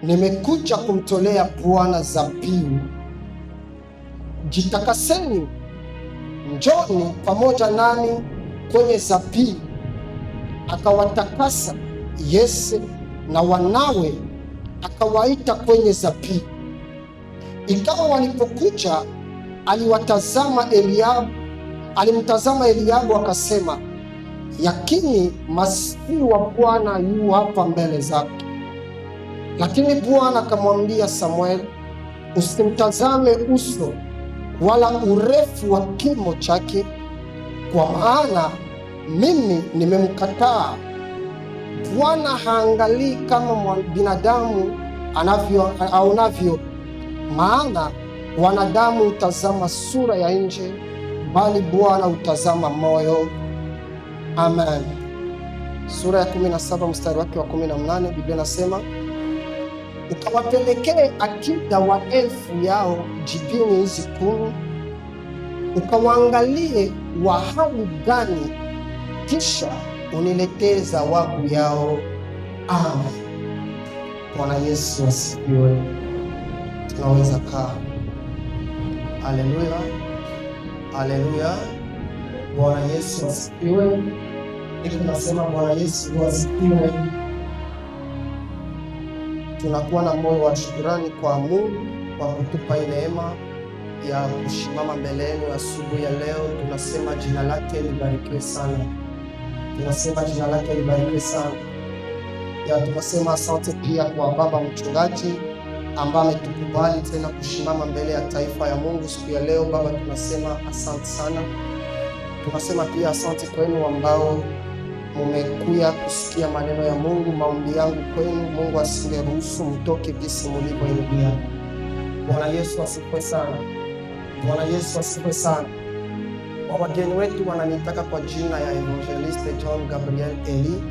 nimekuja kumtolea Bwana dhabihu. Jitakaseni, njoni pamoja nami kwenye dhabihu. Akawatakasa Yese na wanawe, akawaita kwenye dhabihu. Ikawa walipokuja, alimtazama Eliabu akasema, yakini Masihi wa Bwana yu hapa mbele zake. Lakini Bwana akamwambia Samueli, usimtazame uso wala urefu wa kimo chake, kwa maana mimi nimemkataa. Bwana haangalii kama binadamu aonavyo, maana wanadamu hutazama sura ya nje, bali Bwana hutazama moyo. Amen. Sura ya 17 mstari wake wa 18, Biblia inasema, ukawapelekee akida wa 1000 yao jibini hizi 10, ukawaangalie wa hali gani, kisha uniletee zawabu yao. Amen. Bwana Yesu asifiwe. Tunaweza kaa. Haleluya, haleluya. Bwana Yesu asifiwe. Tunasema Bwana Yesu asifiwe. Tunakuwa na moyo wa shukrani kwa Mungu kwa kutupa neema ya kusimama mbele yenu asubuhi ya leo. Tunasema jina lake libarikiwe sana. Tunasema jina lake libarikiwe sana. Tunasema asante pia kwa baba mchungaji ambaye ametukubali tena kusimama mbele ya taifa ya Mungu siku ya leo. Baba, tunasema asante sana. Tunasema pia asante kwenu ambao mumekuja kusikia maneno ya Mungu. Maombi yangu kwenu, Mungu asingeruhusu mtoke jinsi mlivyoingia. Bwana Yesu asifiwe sana. Bwana Yesu asifiwe sana. Wageni wetu wananitaka kwa jina ya Evangeliste John Gabriel Eli.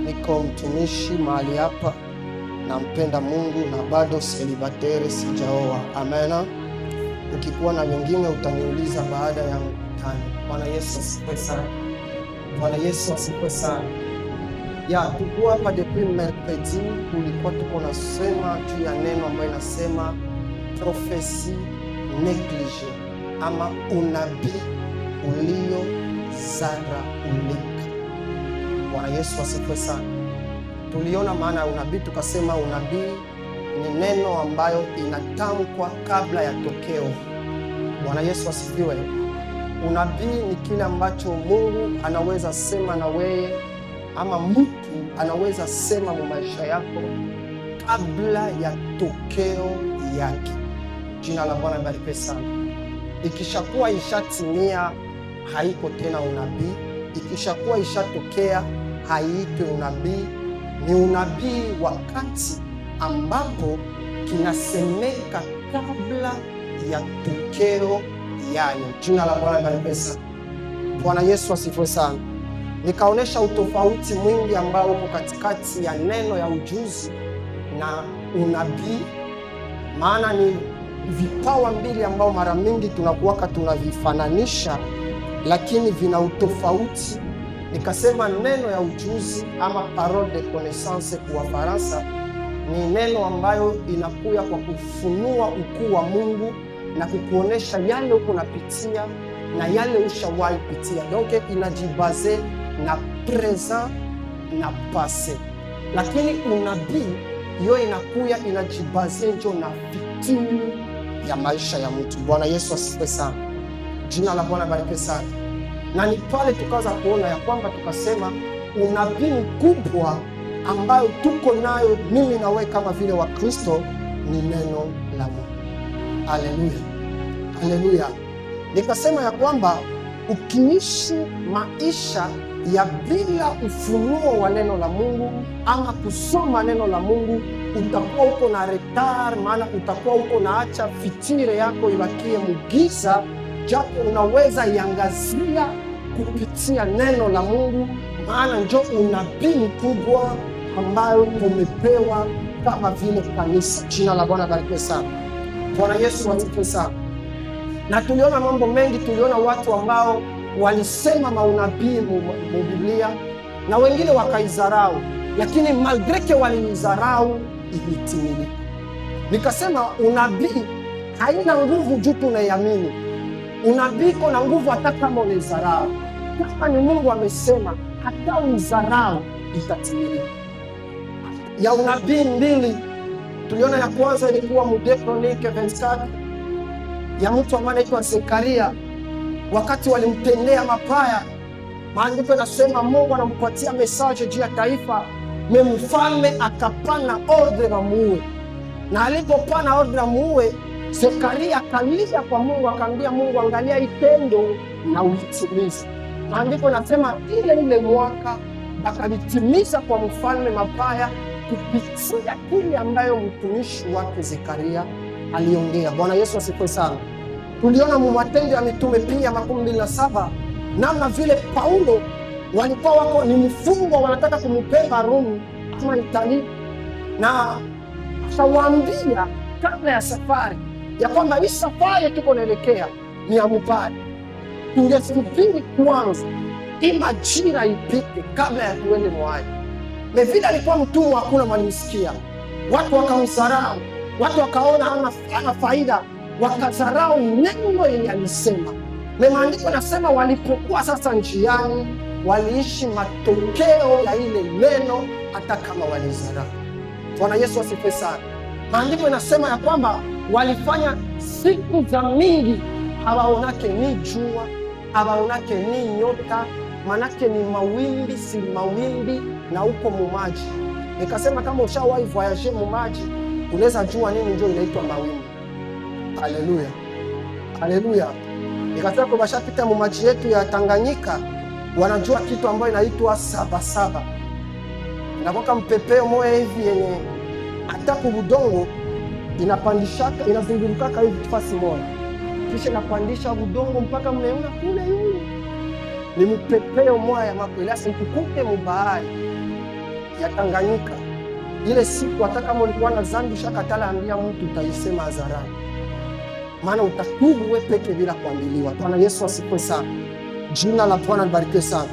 Niko mtumishi mahali hapa, nampenda Mungu na bado celibatere, sijaoa. Amena. Ukikuwa na wengine utaniuliza baada ya mkutano. Bwana Yesu asifiwe sana. Bwana Yesu asifiwe sana. Tulikuwa hapa depuis mercredi, tulikuwa tuko nasema juu ya neno ambayo inasema prophecy neglige, ama unabii uliozaraulika. Bwana Yesu asifiwe sana. Tuliona maana ya unabii, tukasema unabii ni neno ambayo inatamkwa kabla ya tokeo. Bwana Yesu asifiwe. Unabii ni kile ambacho Mungu anaweza sema na wewe, ama mtu anaweza sema mu maisha yako kabla ya tokeo yake. Jina la Bwana libarikiwe sana. Ikishakuwa ishatimia, haiko tena unabii. Ikishakuwa ishatokea, haitwi unabii. Ni unabii wakati ambapo kinasemeka kabla ya tokeo yayo. Jina la Bwana libarikiwe sana. Bwana Yesu asifiwe sana. Nikaonesha utofauti mwingi ambao uko katikati ya neno ya ujuzi na unabii. Maana ni vipawa mbili ambao mara mingi tunakuwaka tunavifananisha, lakini vina utofauti. Nikasema neno ya ujuzi ama parole de connaissance kwa Faransa ni neno ambayo inakuya kwa kufunua ukuu wa Mungu na kukuonesha yale uko napitia na yale ushawahi pitia. Donc inajibaze na present na passé. Lakini unabii yo inakuya inajibaze njo na fitu ya maisha ya mtu. Bwana Yesu asifiwe sana. Jina la Bwana barikiwe sana. Na ni pale tukaanza kuona ya kwamba tukasema unabii mkubwa ambayo tuko nayo mimi na wewe kama vile wa Kristo ni neno la Mungu. Haleluya. Haleluya. Nikasema ya kwamba ukiishi maisha ya bila ufunuo wa neno la Mungu ama kusoma neno la Mungu, utakuwa uko na retard, maana utakuwa uko naacha fitire yako ibakie mugiza, japo unaweza iangazia kupitia neno la Mungu, maana njo unabii mkubwa ambayo umepewa kama vile kanisa. Jina la Bwana barikiwe sana. Bwana Yesu asifiwe sana. Na tuliona mambo mengi, tuliona watu ambao walisema maunabii mu Biblia na wengine wakaizarau, lakini malgreke waliizarau, ilitimilika. Nikasema unabii haina nguvu juu tunaiamini. Unabii iko nguvu hata kama unaizarau. Kama ni Mungu amesema, hata uizarau itatimilika. Ya unabii mbili tuliona, ya kwanza ilikuwa Mudekronike 24 ya mtu ambaye anaitwa Zekaria. Wakati walimtendea mabaya, maandiko yanasema Mungu anampatia mesaje juu ya taifa, mfalme akapana ordre na muue. Na alipopana ordre muue, Zekaria akalia kwa Mungu, akaambia Mungu, angalia itendo na uitimize. Maandiko yanasema ile mwaka akalitimiza kwa mfalme mabaya kupitia kile ambayo mtumishi wake Zekaria aliongea. Bwana Yesu asifiwe sana. Tuliona Matendo ya Mitume pia 27 namna vile Paulo walikuwa wako ni mfungwa, wanataka kumpeleka Rumi ama Italia, na akawaambia kabla ya safari ya kwamba hii safari tuko naelekea ni ya mbali, tungesubiri kwanza hii majira ipite kabla ya kuende mwai. Na vile alikuwa mtumwa, hakuna mwalimsikia, watu wakamsarau, watu wakaona hana faida, wakazarau neno yenye alisema. Na maandiko nasema walipokuwa sasa njiani, waliishi matokeo ya ile neno hata kama walizarau. Bwana Yesu asifiwe sana. Maandiko yanasema ya kwamba walifanya siku za mingi, hawaonake ni jua, hawaonake ni nyota, manake ni mawimbi si mawimbi na uko mumaji. Nikasema kama ushawahi voyage mumaji, unaweza jua nini ndio inaitwa mawimbi. Haleluya, haleluya. Nikasema kwa bashapita mumaji yetu ya Tanganyika, wanajua kitu ambayo inaitwa sabasaba. Inakuwa mpepeo moja hivi yenye hata kubudongo inapandishaka, inazungurukaka hivi fasi moja, kisha inapandisha budongo mpaka mnaona kule yule. Ni mpepeo moja ya makwelasi ikukuke mubahari ya Tanganyika. Ile siku hata kama ulikuwa na zambi shakatala, ambia mtu utaisema hadharani, maana utakubu wewe peke bila kuambiliwa. Bwana Yesu asifiwe sana. Jina la Bwana libarikiwe sana.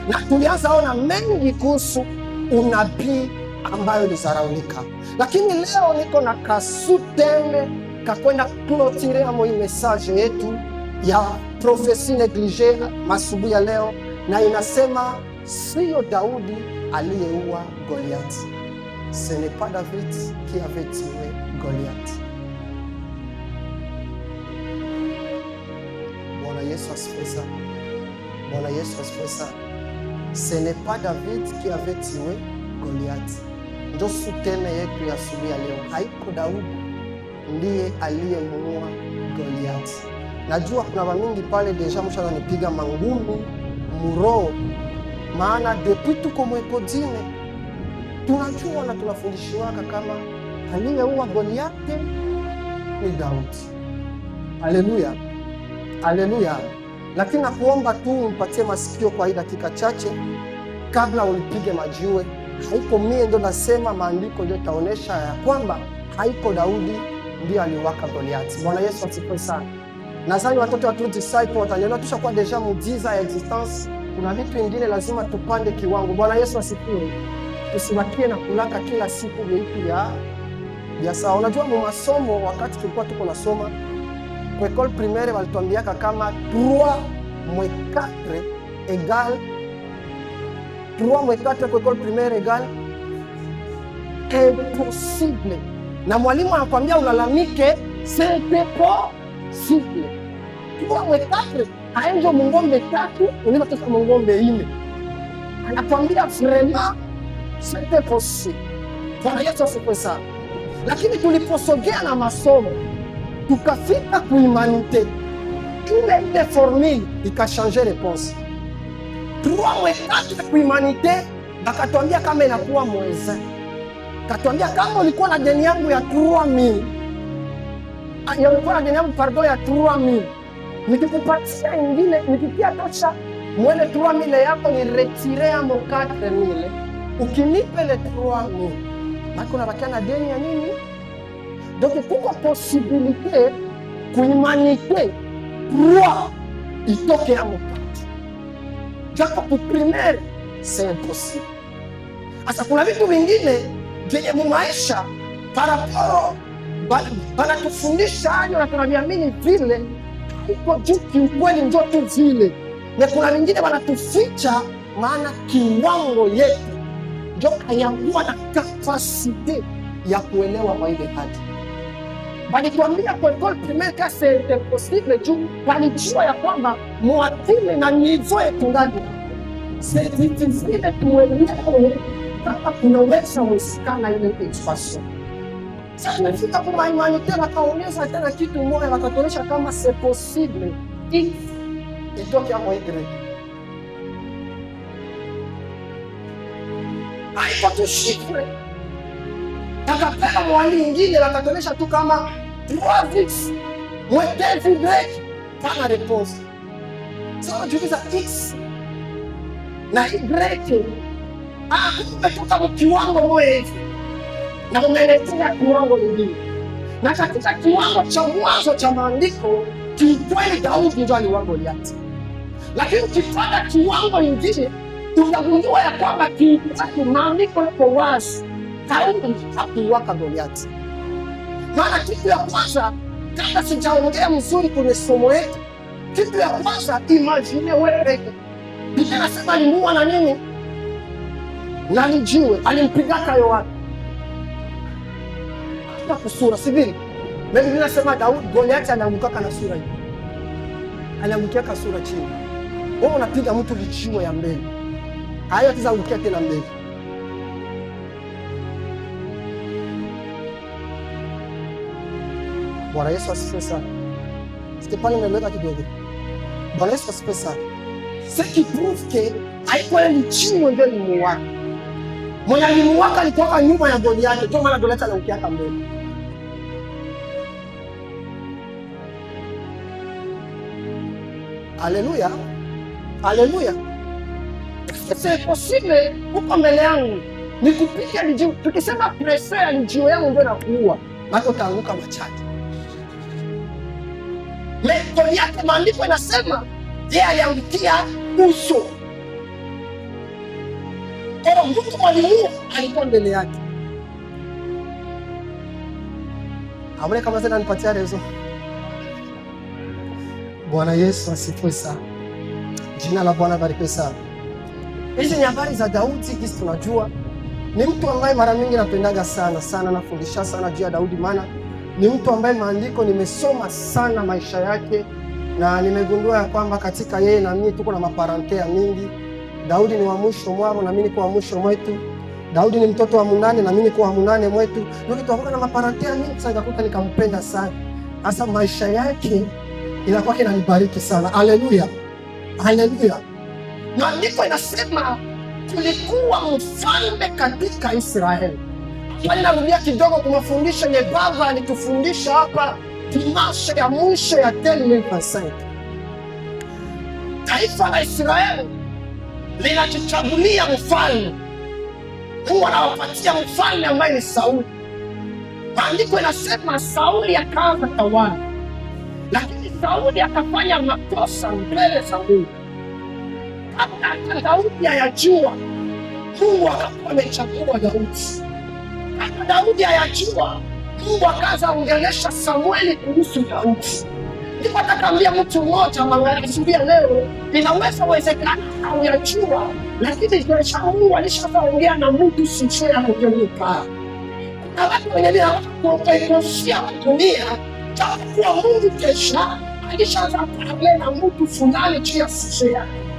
Na tulianza ona mengi kuhusu unabii ambayo ilizaraulika, lakini leo niko na kasuteme kakwenda clotire amo hii message yetu ya prophesie neglige masubuhi ya leo, na inasema sio Daudi aliyeua Goliath. Ce n'est pas David qui avait tué Goliath. Bwana Yesu asifiwe sana. Bwana Yesu asifiwe sana. Ce n'est pas David qui avait tué Goliath. Ndio suteme yetu ya asubuhi ya leo. Haiko Daudi ndiye aliyemuua Goliath. Najua kuna wamingi pale deja mshana nipiga mangumi muro, maana depuis tuko mwekodine tunajua na tunafundishiwaka kama aliyeua Goliath ni Daudi. Haleluya, haleluya. Lakini nakuomba tu umpatie masikio kwa hii dakika chache kabla ulipige majiwe. Haiko mie ndo nasema, maandiko ndio taonesha ya kwamba haiko Daudi ndio aliwaka Goliath. Bwana Yesu asifiwe sana. Nadhani watoto wa True Disciple watanielewa, tushakuwa deja muujiza ya existence. Kuna vitu vingine lazima tupande kiwango. Bwana Yesu asifiwe. Tusibakie na kulaka kila siku vitu ya sawa. Unajua mu masomo, wakati tulikuwa tuko nasoma kwa école primaire, walituambiaka kama 3 moins 4 égale 3 moins 4 kwa école primaire égale impossible. Na mwalimu anakuambia ulalamike, c'est possible. 3 moins 4 haenjo mungombe 3, unaweza toka mungombe 4. Anakuambia vraiment c'est possible. Bwana Yesu asifiwe sana. Lakini tuliposogea na masomo tukafika ku humanité, ile formule ikachange réponse. 3 moins 4 ku humanité, bakatuambia kama inakuwa mweza. Katuambia kama ulikuwa na deni yangu ya 3000, ulikuwa na deni yangu pardon ya 3000, nikikupatia ingine, nikitia tosha mwele 3000 yako ni retire amo 4000, ukinipe le 3000 bako unabakia na deni ya nini? Donc kuko possibilité ku humanité 3 itoke amo 4. Japo ku primaire c'est impossible. Asa kuna vitu vingine vyenye mumaisha paraporo banatufundisha hayo na tunaviamini vile iko juu kiukweli njo tu vile, na kuna vingine wanatuficha maana kiwango yetu njo hayakuwa na kapasite ya kuelewa kwa ile hadi. Walituambia kwa école primaire ka c'est impossible juu walijua ya kwamba muatili na nivo yetu ndani c'est difficile tuelewe kama kunaweza usikana ile expression. Sasa nafika kwa humanite wakaonyesha tena kitu moja, wakatuonyesha kama c'est possible x itoke hapo y. Haiko tu shifre. Takapeka mwali ingine wakatuonyesha tu kama 3x mwetezi break pana repose. Sasa tukiza x na y kumetoka kiwango moja na umeletea kiwango kingine, na katika kiwango cha mwanzo cha maandiko kiukweli Daudi ndio aliua Goliathi, lakini ukipata kiwango kingine utagundua ya kwamba kiukweli maandiko yako wazi, Daudi hakuua Goliathi. Maana kitu ya kwanza, kama sijaongea mzuri kwenye somo letu, kitu ya kwanza imagine wewe, Biblia inasema alimuua na nini? Na jiwe. Alimpigaka Yoabu kusura sivili. Mimi ninasema Daudi Goliathi anaanguka na sura hii. Anaangukia sura chini. Wewe unapiga mtu lichiwa ya mbele. Hayo ataangukia tena mbele. Bwana Yesu asifiwe sana. Stefano nimeleta kidogo. Bwana Yesu asifiwe sana. Ce qui prouve que haikuwa lichiwa ndio limuwaka. Mwenye alimuwaka alitoka nyuma ya Goliathi, ndio maana Goliathi anaangukia mbele. Alléluia. Alléluia. C'est possible uko mbele yangu nikupiga lijiwe. Tukisema pressure ya lijiwe yangu ndio nakuua, bado utaanguka machache. Goliathi maandiko yanasema yeye aliangukia uso. Kwa mtu mwalimu alikuwa mbele yake. Amre kama sasa nipatia rezo. Bwana Yesu asifiwe sana. Jina la Bwana barikiwe sana. Hizi ni habari za Daudi, kisi tunajua. Ni mtu ambaye mara mingi napendaga sana nafundisha sana juu ya Daudi, maana ni mtu ambaye maandiko nimesoma sana maisha yake na nimegundua ya kwamba katika yeye na mimi tuko na maparentea mingi. Daudi ni wa mwisho mwao na mimi niko wa mwisho mwetu. Daudi ni mtoto wa munane na mimi niko wa munane mwetu. Ndio tunakuwa na maparentea mingi, sasa nikakuta nikampenda sana. Hasa maisha yake inakuwa kinanibariki sana. Haleluya. Haleluya. Maandiko inasema kulikuwa mfalme katika Israeli. Bali narudia kidogo kumfundisha nye baba alitufundisha hapa dimashe ya mwisho ya 2025. Taifa la Israeli linajichagulia mfalme. Mungu anawapatia mfalme ambaye ni Sauli. Maandiko inasema Sauli akaanza tawala, lakini Sauli akafanya makosa mbele za Mungu. Kabla Daudi hayajua, Mungu akakuwa amechagua Daudi. Kabla Daudi hayajua, Mungu akaanza ongelesha Samueli kuhusu Daudi. Ndipo atakwambia mtu mmoja mwangalia leo, inaweza uwezekana haujajua, lakini kwa Mungu alishaongea na mtu sicho ya kujulikana. Na watu wenye kuokosia kutumia kwa Mungu kesha alishaanza kuongea na mtu fulani juu ya sicho yake.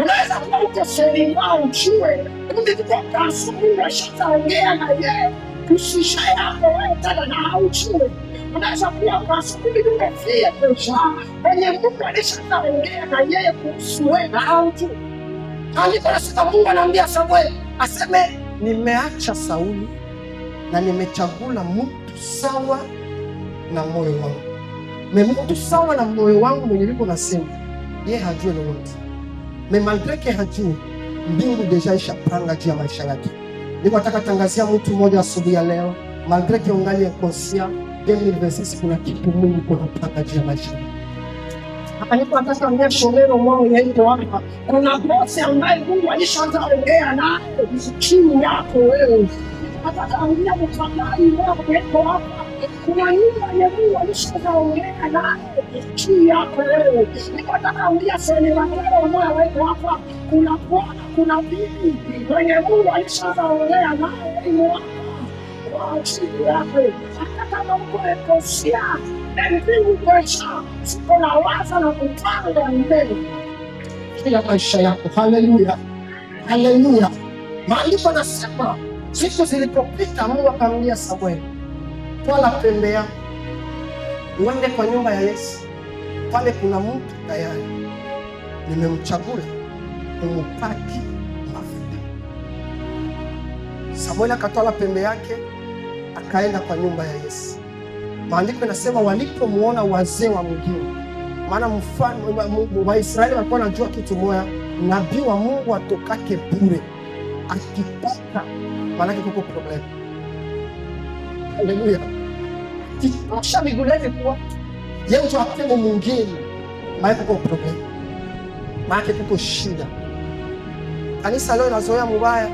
Unaweza kuwa uko sehemu ujue ndiko kasi Mungu alishaongea na yeye kusisha yako wewe tena na haujue. Unaweza kuwa kasi Mungu kafia kesha kwenye Mungu alishaongea na yeye kuhusu wewe na haujue. Alipasema Mungu anamwambia Samueli aseme nimeacha Sauli na nimechagula mtu sawa na moyo wangu. Mtu sawa na moyo wangu mwenye liko nasema yeye hajui lolote. Malgré que hajui, mbingu deja ishapanga juu ya maisha yake. Niko nataka tangazia mtu mmoja asubuhi ya leo, malgré que ungali inconscient, 2026 kuna kitu Mungu kunapanga juu ya maisha yake. Hapa nipo nataka ongea shomero mwangu yaito hapa. Kuna bosi ambaye Mungu alishaanza ongea naye chini yako wewe. Atakaambia mtandani wako hapa. Kuna nyumba ya Mungu alishaongea naye juu yako leo. Atakaambia senema leo mwaweko hapa. Kuna bwana, kuna bibi mwenye Mungu alishaongea naye mwako kwa ajili yako. Hata kama umekosea mbingu kesha, siko na waza na kupanga mbele ya maisha yako. Haleluya, haleluya. Maandiko nasema siku zilipopita, Mungu akamwambia Samueli, twala pembe yako uende kwa nyumba ya Yese, pale kuna mtu tayari nimemchagua umupaki mafuta. Samueli akatwala pembe yake akaenda kwa nyumba ya Yese. Maandiko yanasema walipomuona wazee wa mjini, maana mfano wa Israeli walikuwa wanajua kitu moja, nabii wa Mungu atokake bure, akipata maana kuko problem. Haleluya. Kisha migulete kwa yeye tu apende mwingine, maana kuko problem, maana kuko shida. Kanisa leo inazoea mubaya,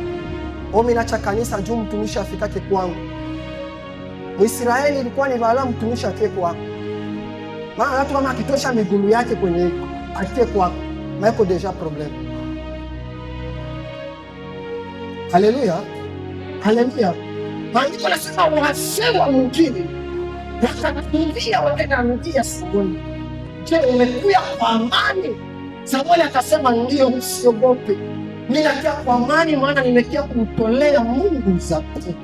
omi nacha kanisa juu mtumishi afikake kwangu. Mwisraeli ilikuwa ni vala mtumishi ake kwako. Maana watu kama akitosha migulu yake kwenye ake kwako, maana deja problem. Haleluya, haleluya. Maandiko yanasema wazee wa mjini wakakimbia wakamwambia Samueli, je, umekuja kwa amani? Samueli akasema ndio, usiogope. Ninakuja kwa amani, maana nimekuja kumtolea Mungu zabibu.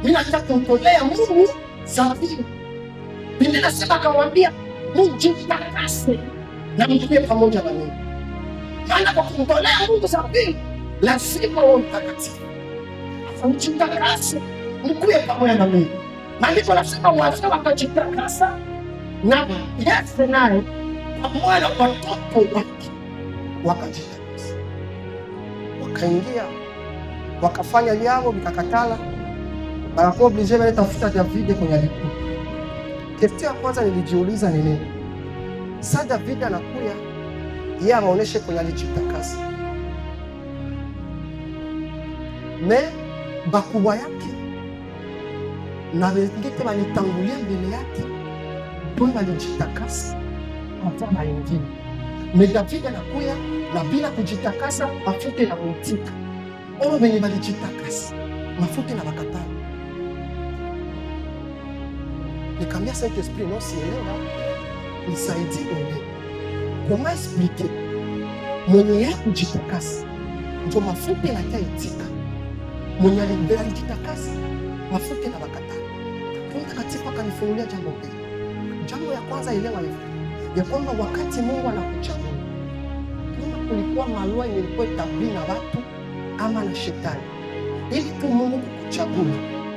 Ninakuja kumtolea Mungu zabibu. Biblia inasema akamwambia, mjitakase na mtulie pamoja na mimi. Maana kwa kumtolea Mungu zabibu lazima uwe mtakatifu. Mjitakase, mkuye pamoja na mimi. Maandiko yanasema wazee wakajitakasa na Yese naye pamoja na watoto wake wakajitakasa. Wakaingia wakafanya vyao vikakatala, wakakuwa oblige wale tafuta Davide kwenye alikuwa. Kitu ya kwanza nilijiuliza ni nini? Sasa Davide anakuya yeye awaoneshe kwenye alijitakasa. Me bakubwa yake na wengine walitangulia mbele yake ndio walijitakasa hata na wengine. Me Davide anakuya na bila kujitakasa mafute na mtika. Wao wenye walijitakasa mafute na wakatana. Nikamwambia Saint Esprit, non sielewa, nisaidie wewe. Comment expliquer? Mwenye ya kujitakasa ndio mafuta yanaitika. Mwenye alijitakasa mafuta na wakatana. Mtakatifu akanifunulia jambo hili. Jambo ya kwanza, elewa hivi ya kwamba wakati Mungu anakuchagua, kama kulikuwa malua ilikuwa tabia na watu ama na shetani, ili tu Mungu kukuchagua,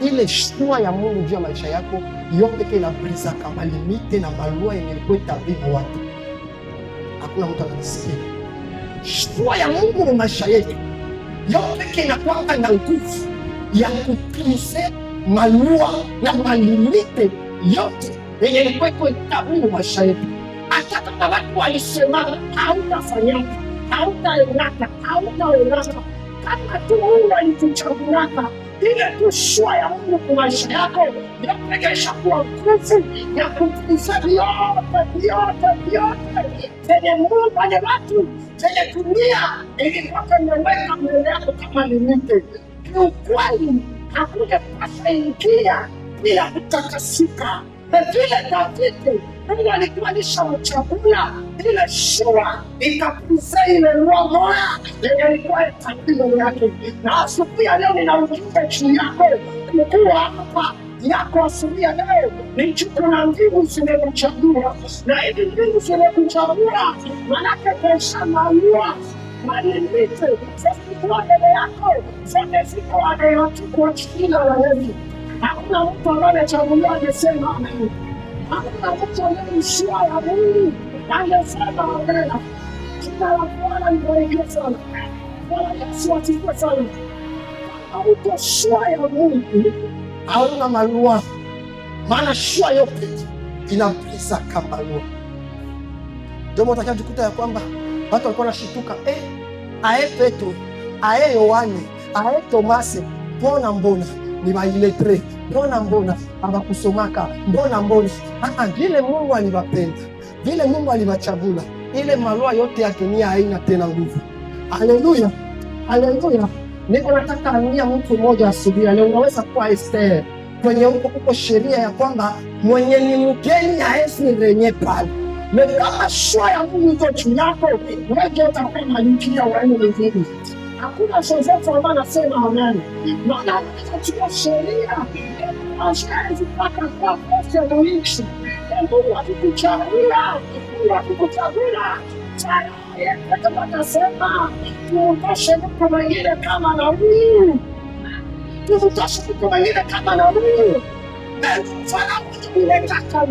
ile shua ya Mungu juu ya maisha yako yote inabrisa kama limite na malua ilikuwa tabia na watu. Hakuna mtu anasikia. Shua ya Mungu ni maisha yetu yote inakuwa na nguvu ya kupinse malua na malimite yote yenye ilikuwa tabia na maisha yetu. Hata kama watu walisema hautafanya, hautaelaka, kama tu Mungu alituchagua, ile tu shua ya Mungu kwa maisha yako yapegesha kuwa nguvu ya kupinsa yote zenye Mungu kwenye watu zenye dunia ilikuwa imeweka mbele yako kama limite. Kiukweli hakuna pasa ingia bila kutakasika. Na vile Davide Mungu alikuwa alishamchagua, ile shua ikapinsa ile roho moya yenye ilikuwa tabia yake. Na asubuhi ya leo ninaujumbe juu yako, mkuu hapa yako asubuhi ya leo ni chuko na mbingu zimekuchagua, na hivi mbingu zimekuchagua manake kesha maua malimite zikuwa mbele yako zote ziko anayochukua jina la Yesu. Hakuna mtu ambaye amechaguliwa angesema amen. Hakuna mtu anayemshia ya Mungu angesema amen. Jina la Bwana libarikiwe sana. Bwana Yesu asifiwe sana. Hauko shua ya Mungu hauna malua, maana shua yote inabrisa kama malua. Ndio mtakia jikuta ya kwamba watu walikuwa wanashituka, ae Petro, ae Yohane, ae Tomase, mbona ni bailetre, mbona abakusomaka, mbona vile Mungu alibapenda, vile Mungu alibachagula, ile malua yote ya dunia haina tena nguvu. Haleluya, haleluya. Niko nataka ania mtu mmoja asubuhi leo, unaweza kuwa Esther kwenye huko sheria ya kwamba mwenye ni mgeni haezi renye pale. Na kama shua ya Mungu iko juu yako, wewe utakuwa malikia wa aina nyingine. Hakuna shozefu ambaye anasema amen. Maana katika sheria haiwezi paka kwa kosa ya uishi. Mungu akikuchagua, kama nasema tuutoshe mtu mwingine kama na huyu, tuutoshe mtu mwingine kama na huyu. Mfano unataka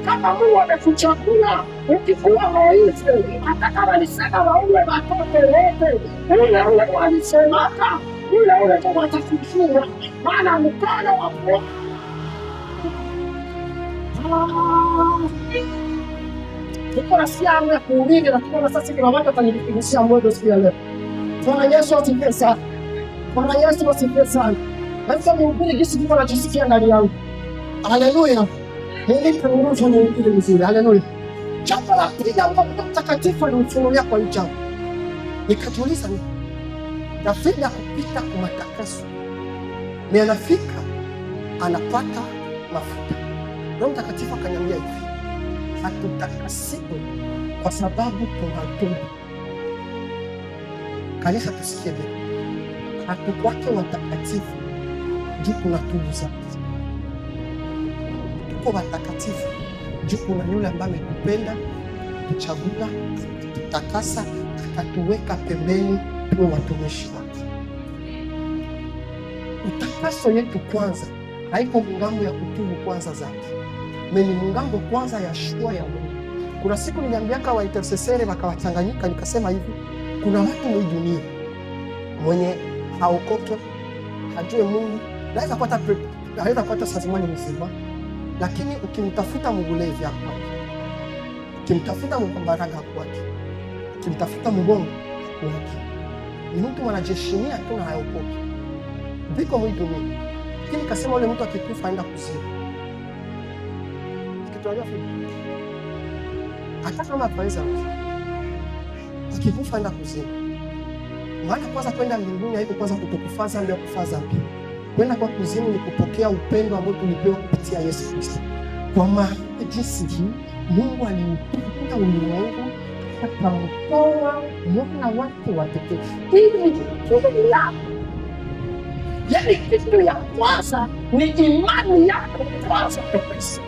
kama Mungu amekuchagua, ukikuwa Moizi, hata kama nisema waume watoto wote, ule walisemaka, ule kama atakuchua, maana mkono wa Bwana. Tuko na siamu ya kuhubiri na tuko na sasa kuna watu watanipigishia moyo siku ya leo. Bwana Yesu asifiwe sana. Bwana Yesu asifiwe sana. Basi mhubiri jinsi tuko tunachosikia ndani yangu. Haleluya. Hili tunaruhusu mhubiri mzuri. Haleluya. Jambo la pili ambalo Mtakatifu alinifunulia kwa jambo. Nikajiuliza ni David akupita kwa matakaso. Ni anafika anapata mafuta. Roho Mtakatifu akaniambia hivi, hatutakasiwe kwa sababu tunatubu. Kanisa tusikie vile, hatukwake watakatifu juu kuna tubu zake. Tuko watakatifu juu kuna yule ambaye ametupenda, kuchagua, kutakasa, akatuweka pembeni tuwe watumishi wake. Utakaso yetu kwanza haiko mungambo ya kutubu kwanza zake, meni mungambo kwanza ya shua ya Mungu. Kuna siku niliambiaka wa intercessor wakawachanganyika, nikasema hivi, kuna watu mwi dunia mwenye haokoke, hajue Mungu, naweza kupata sazimani mzima, lakini ukimtafuta mgulevi hakwake, ukimtafuta mbambaraga hakwake, ukimtafuta mbongo hakwake, ni mtu mwanajeshimia tu na haokoke. Viko mwi dunia, lakini kasema ule mtu akikufa aenda kuzimu. Tukitualia fibu hata kama ataweza akikufa aenda kuzimu. Maana kwanza kwenda mbinguni haiko kwanza kutokufa dhambi au kufa dhambi. Kwenda kwa kuzimu ni kupokea upendo ambao tulipewa kupitia Yesu Kristo. Kwa maana jinsi hii Mungu aliupenda ulimwengu akamtoa mwana wake wa pekee. Hili ni la yaani kitu ya kwanza ni imani yako kwanza kwa Kristo.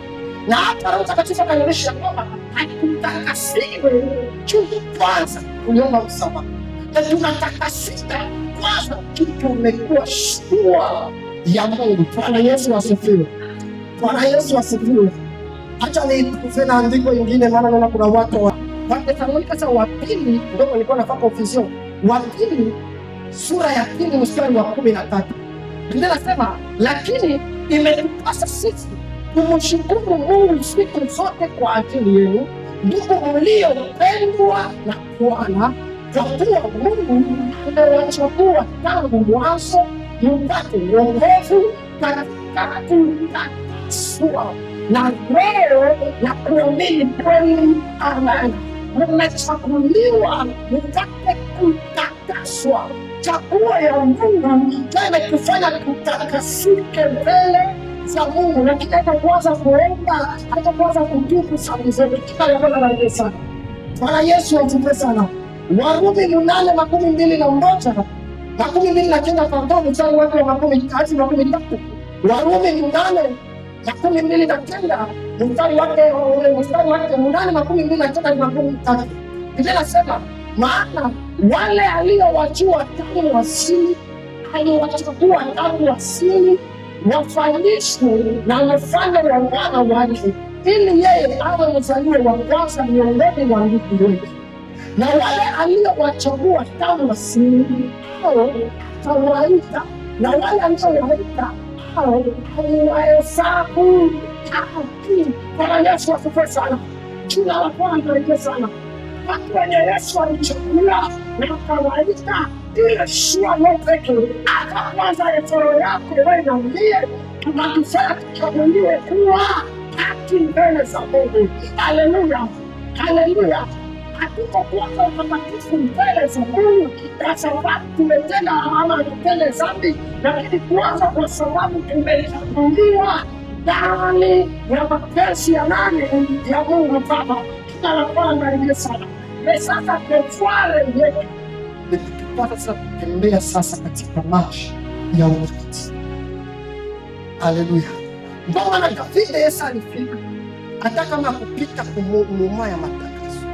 Na hata Roho Mtakatifu akanionyesha kwamba hatutakasiwe juu kwanza kuomba msamaha. Na tunatakasika kwanza tumekuwa shua ya Mungu. Bwana Yesu asifiwe. Bwana Yesu asifiwe. Acha niikuze na andiko ingine, maana naona kuna watu wa Wathesalonike sasa wa pili, ndio nilikuwa nafanya confusion. Wa pili sura ya 2 mstari wa 13. Biblia inasema, lakini imetupasa sisi kumshukuru Mungu siku zote kwa ajili yenu, ndugu mliopendwa na Bwana, kwa kuwa Mungu amewachagua tangu mwanzo mpate wokovu katika kutakaswa na roho ya kuamini kweli. Amen. Mmechaguliwa mpate kutakaswa. Chaguo ya Mungu imekufanya kutakasike mbele za Mungu, lakini hata kwanza kuomba, hata kwanza kutubu dhambi zetu. Bwana Yesu asifiwe sana. Warumi 8:21 29 pardon, mstari wake wa 13. Warumi 8:29 mstari wake 8:29. Biblia inasema, maana wale aliowajua tangu asili aliwachagua tangu asili wafanyishwe na mfano wa wana wake, ili yeye awe mzaliwa wa kwanza miongoni mwa ndugu wengi. Na wale aliowachagua tangu asili atawaita, na wale aliowaita aliwahesabu haki. Bwana Yesu asifiwe sana. Jina la Bwana libarikiwe sana. Watu wenye Yesu alichagua na akawaita ile shua pekee. Hata kwanza eforo yako wewe na mie tunakufanya tuchaguliwe kuwa haki mbele za Mungu. Haleluya, haleluya. Hatukokuwa kwa utakatifu mbele za Mungu kwa sababu tumetenda ama tutende dhambi, lakini kwanza kwa sababu tumechaguliwa ndani ya mapenzi ya nani? Ya Mungu Baba. Jina la Bwana liwe sana. Na sasa tufare yetu nikipata sasa kutembea sasa katika maisha ya utakatifu. Haleluya. Ndio maana Daudi Yesu alifika hata kama kupita kumuma ya matakaso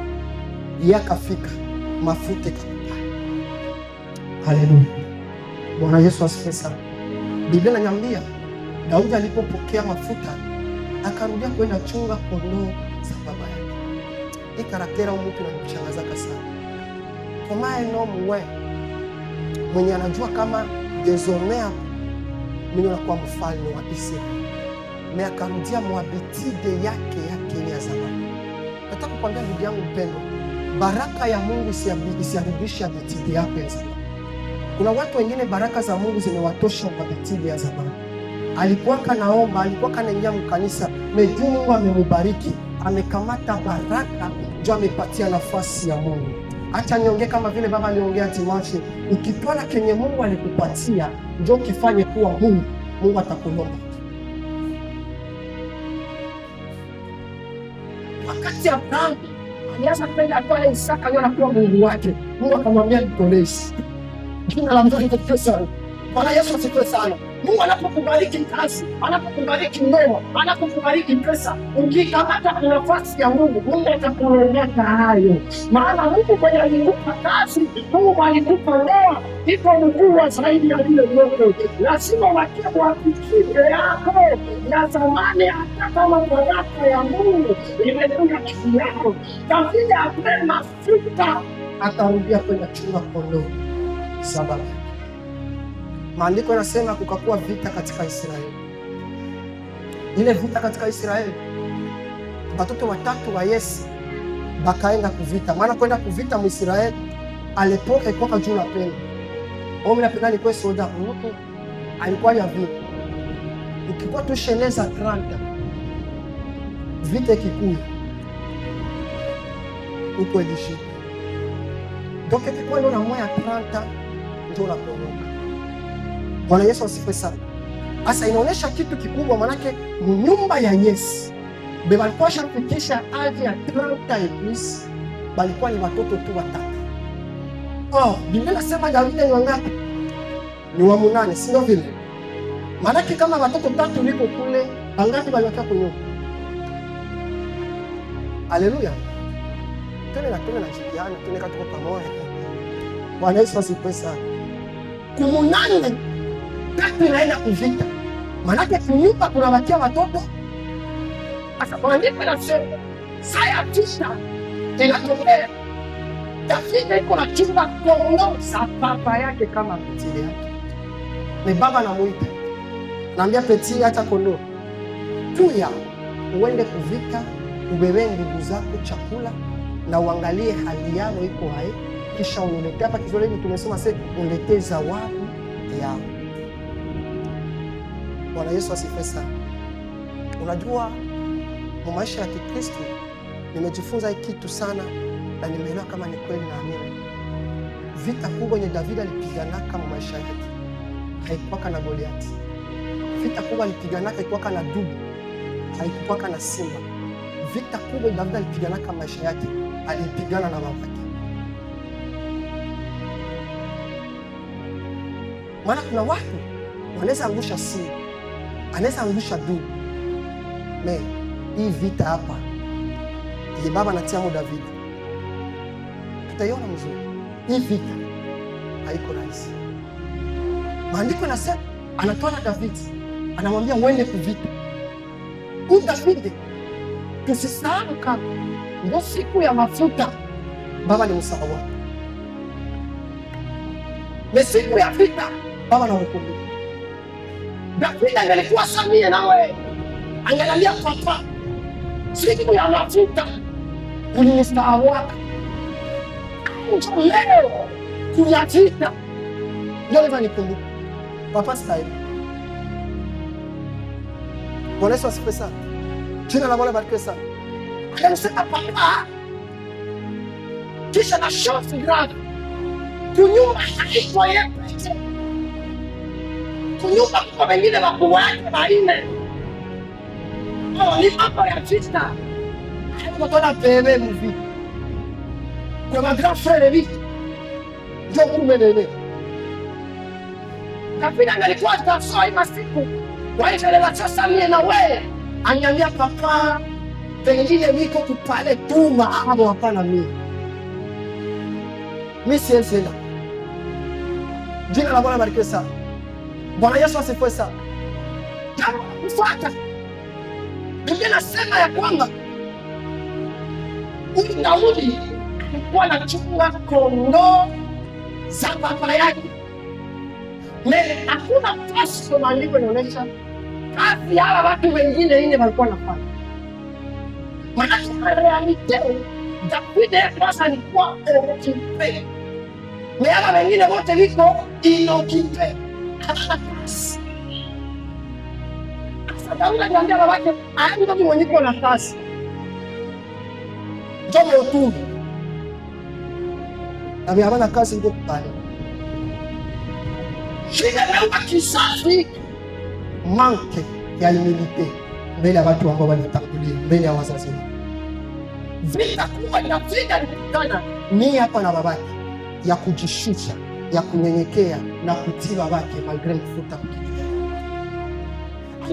yakafika mafuta kabisa. Haleluya. Bwana Yesu asifiwe sana. Biblia inaniambia Daudi alipopokea mafuta akarudia kwenda chunga kondoo za baba yake. Hii karaktera mtu anamshangaza sana. Kama eno mwe mwenye anajua kama désormais mimi nakuwa mfalme wa Israeli. Na akarudia mwabitide yake ile ya zamani. Nataka kukwambia ndugu yangu mpendwa, baraka ya Mungu isiharibishe abitide yako ya zamani. Kuna watu wengine baraka za Mungu zimewatosha mwabitide ya zamani. Alikuwa kanaomba, alikuwa kanaingia mkanisa, meju Mungu amemubariki, amekamata baraka, ndio amepatia nafasi ya Mungu. Acha niongee kama vile baba aliongea Timotheo, ukitwala kenye Mungu alikupatia, ndio kifanye kuwa Mungu, Mungu atakulomba. Wakati Abrahamu alianza kwenda atwale Isaka yona kuwa Mungu wake, Mungu akamwambia nitolee. Jina la Mungu litukuzwe sana. Bwana Yesu asifiwe sana. Mungu anapokubariki kazi, anapokubariki ndoa, anapokubariki pesa, ukikamata nafasi ya Mungu, Mungu atakuongeza hayo. Maana Mungu kwenye alikupa kazi, Mungu alikupa ndoa, iko mkubwa zaidi ya ile yote. Lazima wakibu wafikire yako ya zamani, hata kama baraka ya Mungu imekuja juu yako. Daudi apewe mafuta, atarudia kwenda chunga kondoo za baba. Maandiko yanasema kukakuwa vita katika Israeli. Ile vita katika Israeli, watoto watatu wa Yese bakaenda kuvita. Maana kwenda kuvita mu Israeli alipoka ikoka juu na pendo. Omi na penda likuwe soda mtu alikuwa ya vita. Ukikuwa tusheneza 30 vita kikuyu uko edishi. Doke kikuwa ndo na moya 30 ndio unaporoka. Bwana Yesu asifiwe sana. Asa inaonesha kitu kikubwa, manake nyumba ya Yesu balikuwa shafikisha aji ya 30 plus, balikuwa ni watoto tu watatu. Biblia inasema Daudi ni wangapi? Ni wa 8, si ndio vile? Manake kama watoto 3 liko kule, wangapi walikuwa kwa nyumba? Haleluya. Tena na jiana, tena katuko pamoja. Bwana Yesu asifiwe sana. 8 tatu inaenda kuvita. Manake kunyumba kuna wakia watoto. Asa maandiko yanasema saya tisha inatokea Daudi iko na chunga kondoo za baba yake kama mtili yake. Ni baba anamuita. Naambia Peti hata kondoo. Tuya uende kuvita, ubebe ndugu zako chakula na uangalie hali yao iko hai, kisha uniletee hapa Kiswahili tumesema sasa uniletee zawadi yao. Bwana Yesu asifiwe sana. Unajua kwa maisha ya Kikristo nimejifunza kitu sana na nimeelewa kama ni kweli na amini. Vita kubwa yenye David alipiganaka kwa maisha yake haikuwa na Goliath. Vita kubwa alipiganaka haikuwa na dubu, haikuwa na simba. Vita kubwa David alipiganaka maisha yake alipigana na mabaki. Maana kuna watu wanaweza angusha simba, anaweza angusha dubu. Hii vita hapa ye baba anatia mu David, tutaiona mzuri. Hii vita haiko rahisi. Maandiko yanasema anatoa na David, anamwambia uende kuvita. Huyu David tusisahau kama ndio siku ya mafuta baba ni msahau. Na siku ya vita baba na hukumu. David alikuwa Samia nawe angalia papa, siku ya mafuta ulinisahau. Leo kuna vita ndio leva nikumbuka. Papa style. Bwana Yesu asifiwe sana. Jina la Bwana barikiwe sana. Anasema papa, kisha na shofu grave kunyumba haiko yetu, kunyumba kwa wengine wakubwa yake wanne. Ni mambo ya vita. Tunataka pewe mvi kwa magra frere hivi ndio kumelele kapina ngalikuwa tasoi masiku waishalela sasa mie na wewe anyambia papa pengine wiko kupale tuma hapo hapana mimi siensela. Jina la Bwana barikiwe sana. Bwana Yesu asifiwe sana. Jambo kufuata Biblia nasema ya kwamba huyu Daudi alikuwa anachunga kondoo za baba yake. Hakuna pasco maandiko inaonyesha kazi ya watu wengine ile walikuwa wanafanya. Maana realite Daudi kwanza alikuwa okipe. Meana wengine wote liko inokipe. Sasa Daudi aliambia babake, "Ndio mimi niko na kazi." Jomo utumbi. Nami habana kazi ndio pale. Shida leo kisasi manke ya humilite mbele ya watu ambao walitangulia mbele ya wazazi. Vita kubwa na vita nikutana ni hapa na babake ya kujishusha, ya kunyenyekea na kutii babake malgré mfuta.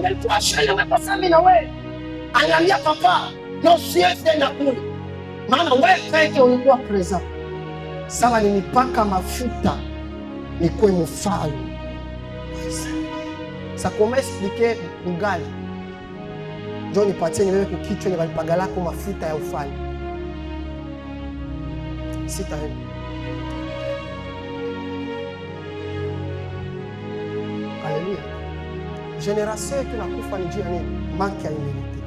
Alikuwa shida na pasami na wewe. Angalia papa, no siende na kule. Maana wewe peke ulikuwa present. Sawa nilipaka mafuta nikuwe mfalme. Sasa kama expliquer ugali. Ndio nipatie niwewe kukichwa ni walipagalako mafuta ya ufalme. Sita hivi. Haleluya. Generation tunakufa ni njia nini? Manki ya humility.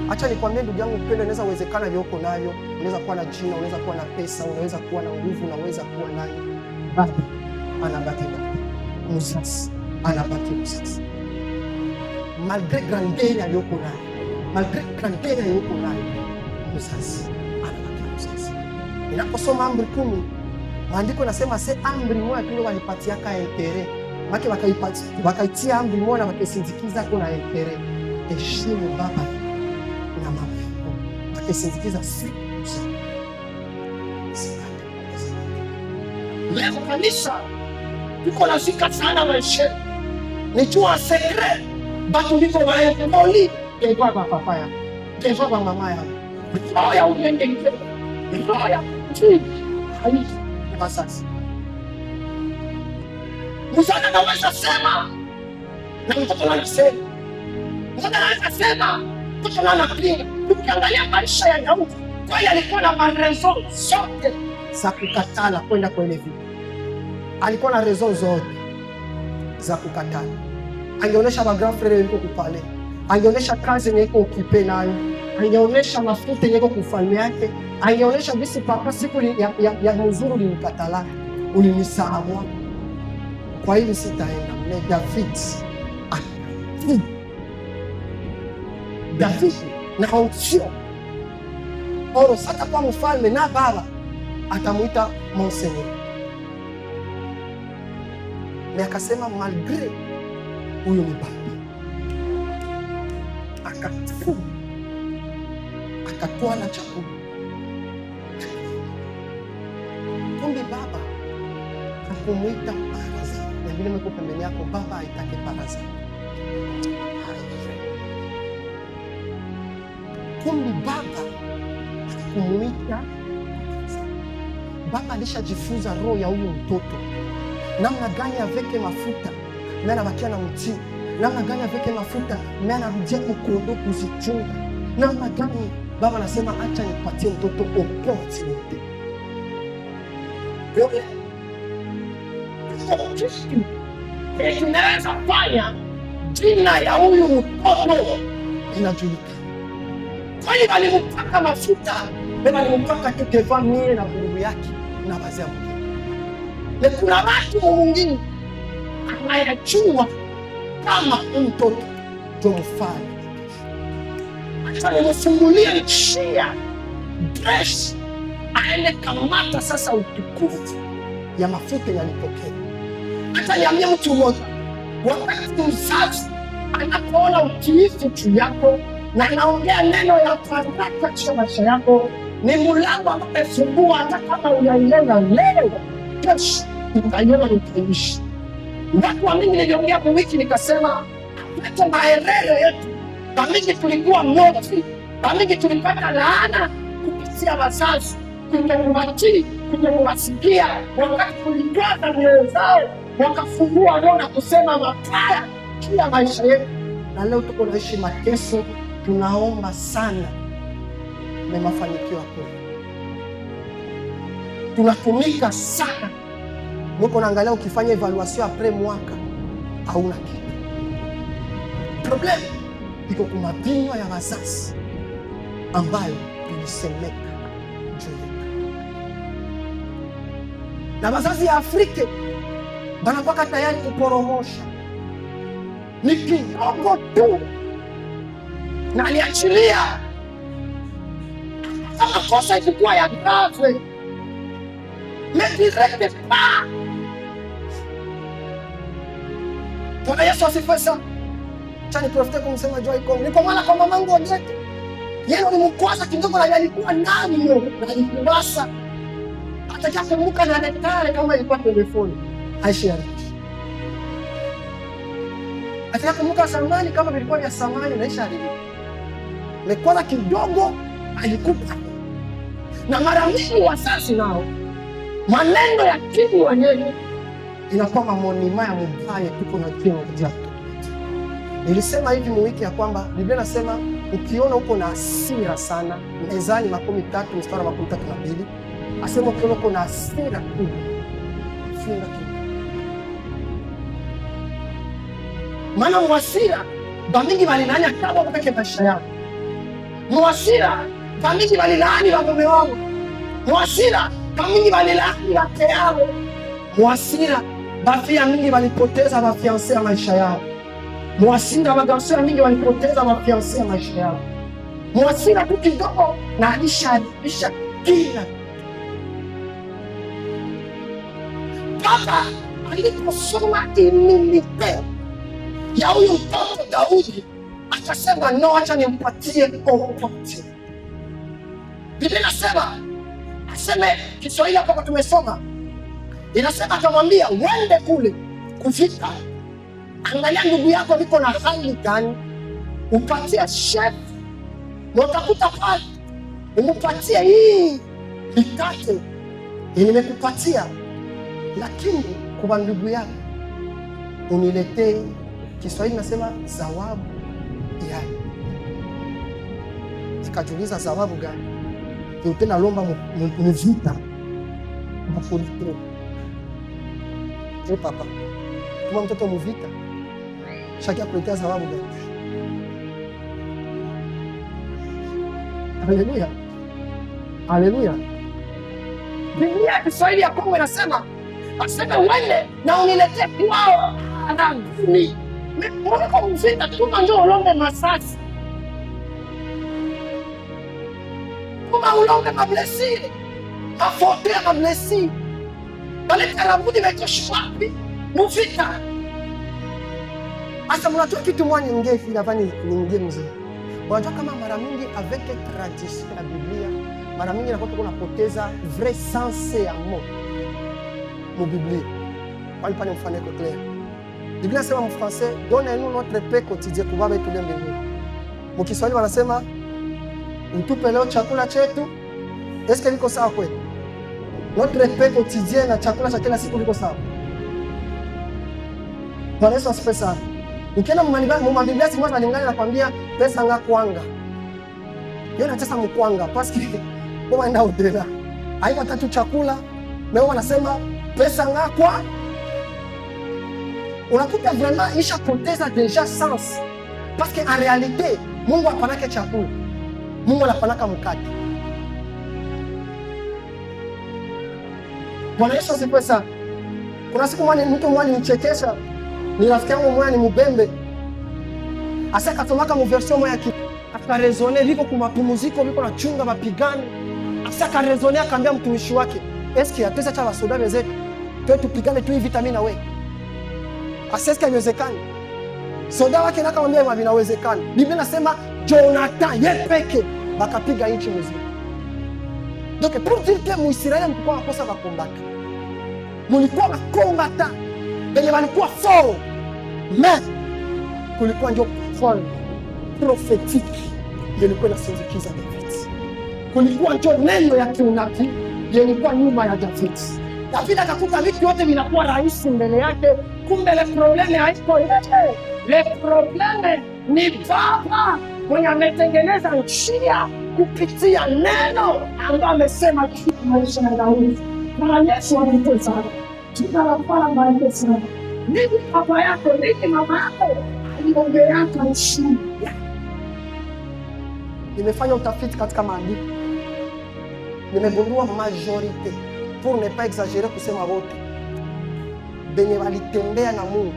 Acha nikwambie ndugu yangu mpendwa, inaweza uwezekana yoko nayo, unaweza kuwa na jina, unaweza kuwa na pesa, unaweza kuwa na nguvu, unaweza kuwa nayo. Baba anabaki mzazi, anabaki mzazi. Malgré grandeur yoko nayo, malgré grandeur yoko nayo, mzazi anabaki mzazi. Ninaposoma amri 10, maandiko nasema se amri moja tu ndio walipatiaka impere. Maki wakaitia amri moja na wakasindikiza kuna impere. Heshimu baba na mama yako. Wakasindikiza siku. Leo kanisa tuko na zika sana maisha. Nijua secret batu ndiko waepoli kwa papa yako. Kwa mama yako. Haya unenge. Haya. Hai masasi. Mzana anaweza sema na mtoto anasema. Mzana anaweza sema mtoto anapinga. Ukiangalia maisha ya Daudi, kwa hiyo alikuwa na marezo zote za kukatala kwenda kwenye vita. Alikuwa na rezo zote za kukatala. Angeonyesha magrand frère yuko kupale. Angeonyesha kazi yenye yuko ukipe nayo. Angeonyesha mafuta yenye yuko kufalme yake. Angeonyesha bisi papa siku ya mzuru ulinikatala. Ulinisahau. Kwa hiyo sitaenda. David na onction. Oro sasa kwa mfalme na baba atamuita monseigneur. Na akasema malgré huyo ni baba. Akatoa na chakula. Kumbe baba akumuita paraza. Na vile mko pembeni yako baba haitaki paraza. Kumbe baba kumuita. Baba alishajifunza roho ya huyo mtoto. Namna gani aveke mafuta, mimi anabakia na mtii. Namna gani aveke mafuta, mimi anarudia kukondo kuzichunga. Namna gani baba anasema acha nipatie mtoto opportunity. Inaweza fanya jina ya huyu mtoto inajulikana. Kwa hiyo alimpaka mafuta, alimpaka kiteva mie na vurugu yake na bazia mwingine. Na kuna watu mwingine anayajua kama mtoto ndio mfano. Acha nimfungulie njia dress aende kamata sasa utukufu ya mafuta yalipokea. Acha niambie mtu mmoja, wakati mzazi anapoona utiifu juu yako na anaongea neno ya baraka katika maisha yako, ni mlango ambao umefungua. Hata kama unaelewa leo, kesho utaiona utaishi. Watu wa mingi niliongea kwa wiki nikasema, hata maendeleo yetu pamingi tulikuwa moti, pamingi tulipata laana kupitia wazazi, kutokuwatii, kutokuwasikia. Wakati tulijaza mioyo zao, wakafungua roho na kusema mabaya kila maisha yetu, na leo tuko naishi mateso. Tunaomba sana na mafanikio yako, tunatumika sana. Niko naangalia ukifanya evaluation apres mwaka hauna kitu. Problem iko kuna vinywa ya wazazi ambayo ilisemeka juu yetu, na wazazi ya Afrika wanakuwa tayari kuporomosha ni kidogo tu, na aliachilia kama kosa ikikuwa ya grave medirete pa. Bwana Yesu asifiwe sana. Chani profete kumsema Joy Kong, nipo mwana kwa mamangu ojete yeno ni mkwaza kidogo na yalikuwa nani yo na alikuwasa atakia kumbuka na daktari kama ilikuwa telefoni aishari atakia kumbuka samani kama vilikuwa vya samani na aishari mekwaza kidogo alikupa. Na mara mingi wasasi nao maneno ya kibu wenyewe inakuwa mamonima ya mbaya tuko na kimo jato. Nilisema hivi mwiki ya kwamba Biblia nasema ukiona uko na hasira sana, Mezali 13 mstari wa 32 asema ukiona uko na hasira kubwa funga kidogo. Maana mwasira bamingi walinanya kama kupeke maisha yao. Mwasira bamingi walilani wa mume wao. Mwasira bamingi walilani wake yao. Mwasira bafia mingi walipoteza mafianse ya maisha yao. Mwasira magamsera mingi walipoteza mafianse ya maisha yao. Mwasira tu kidogo na alisharibisha kila. Baba aliposoma imilite ya huyu mtoto Daudi akasema no, acha nimpatie kokote. Biblia inasema aseme Kiswahili hapo tumesoma. Inasema akamwambia uende kule kufika, angalia ndugu yako liko na hali gani, upatie chef na utakuta pale umpatie hii mikate nimekupatia, lakini kwa ndugu yako uniletee. Kiswahili nasema zawabu yani. Nikajiuliza zawabu gani? Tena lomba mvita mapolitro. Papa, kama mtoto mvita shakia kuletea zawabu gani? Haleluya, haleluya. Biblia Kiswahili ya Kongo inasema aseme wende na uniletee kwao adanguni. Mbona mvita tuma ndio ulonge masasi, kuma ulonge mablesi afote ya mablesi bale karabudi metoshi wapi mvita. Asa mnatoa kitu mwani ngefi na vani ningie mzee. Unajua kama mara mingi avec tradition ya Biblia mara mingi inakuwa tunapoteza vrai sens ya mot mu Biblia. Kwani pale mfano iko clair. Biblia inasema en français, donnez-nous notre pain quotidien kwa baba yetu leo mbinguni. Mu Kiswahili wanasema utupe leo chakula chetu. Est-ce liko sawa kweli? Notre pain quotidien na chakula cha kila siku liko sawa? Bwana Yesu asifiwe sana. Ukienda mu Biblia simwaza alingana nakwambia pesa ngakwanga. Yeye anataka mkwanga paski kwa enda udela. Haiko tatu chakula, na wao wanasema pesa ngakwa. Unakuta vraiment isha poteza deja sens. Parce que en réalité, Mungu apanaka chakula. Mungu anapanaka mkate. Bwana Yesu asifiwe sana. Kuna siku mtu mmoja nichekesha, ni rafiki yangu mmoja ni Mubembe. Asa katomaka mu version moja akarezone liko kumapumuziko liko na chunga mapigano. Asa akarezone akaambia mtumishi wake, eski atesa cha wasoda wenzetu tuwe tupigane tu hivi mimi na wewe. Asa eski haiwezekani. Soda wake nakamwambia hivi vinawezekana. Biblia inasema Jonathan yeye peke bakapiga nchi mzima. Donc pour dire que Muisraeli mlikuwa makosa bakombata. Mulikuwa bakombata. Benye walikuwa fort. Mais kulikuwa ndio fall prophetique ilikuwa inasindikiza David. Kulikuwa ndio neno ya kiunabii ilikuwa nyuma ya David. David akakuta vitu vyote vinakuwa rahisi mbele yake, kumbe le probleme haiko yeye. Le probleme ni Baba mwenye ametengeneza njia kupitia neno ambayo amesema katika maisha ya Daudi. Bwana Yesu asifiwe sana. Jina la Bwana barikiwe sana. Nini baba yako, nini mama yako aliongeaka ushuhuda? Nimefanya utafiti katika maandiko. Nimegundua majorite, pour ne pas exagérer kusema wote, benye walitembea na Mungu,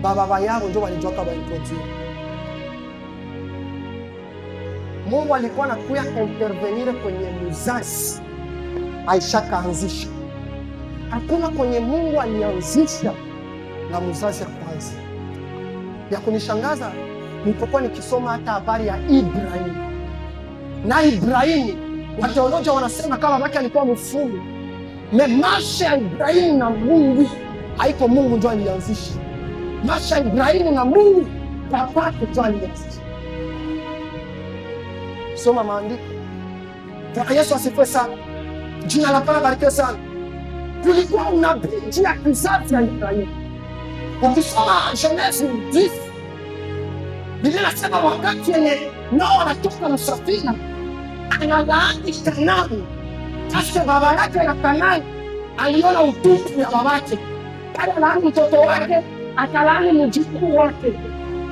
baba yao ndio walijua kama introduce. Mungu alikuwa anakuya intervenir kwenye mzazi aishakaanzisha. Hakuna kwenye Mungu alianzisha na mzazi ya kwanza. Ya kunishangaza nilipokuwa nikisoma hata habari ya Ibrahim. Na Ibrahim wateolojia wanasema kama babake alikuwa mfumu. Maisha ya Ibrahim na Mungu haiko Mungu ndio alianzisha. Maisha ya Ibrahim na Mungu babake ndio alianzisha. Soma maandiko. Bwana Yesu asifiwe sana. Jina la Bwana barikiwe sana. Kulikuwa unabii juu ya kizazi cha Ibrahim. Ukisoma Genesis 10, Biblia inasema wakati yenye Noa anatoka na safina, analaani Kanaani. Sasa baba yake na Kanaani aliona utupu ya babake. Baada alaani mtoto wake, akalaani mjukuu wake.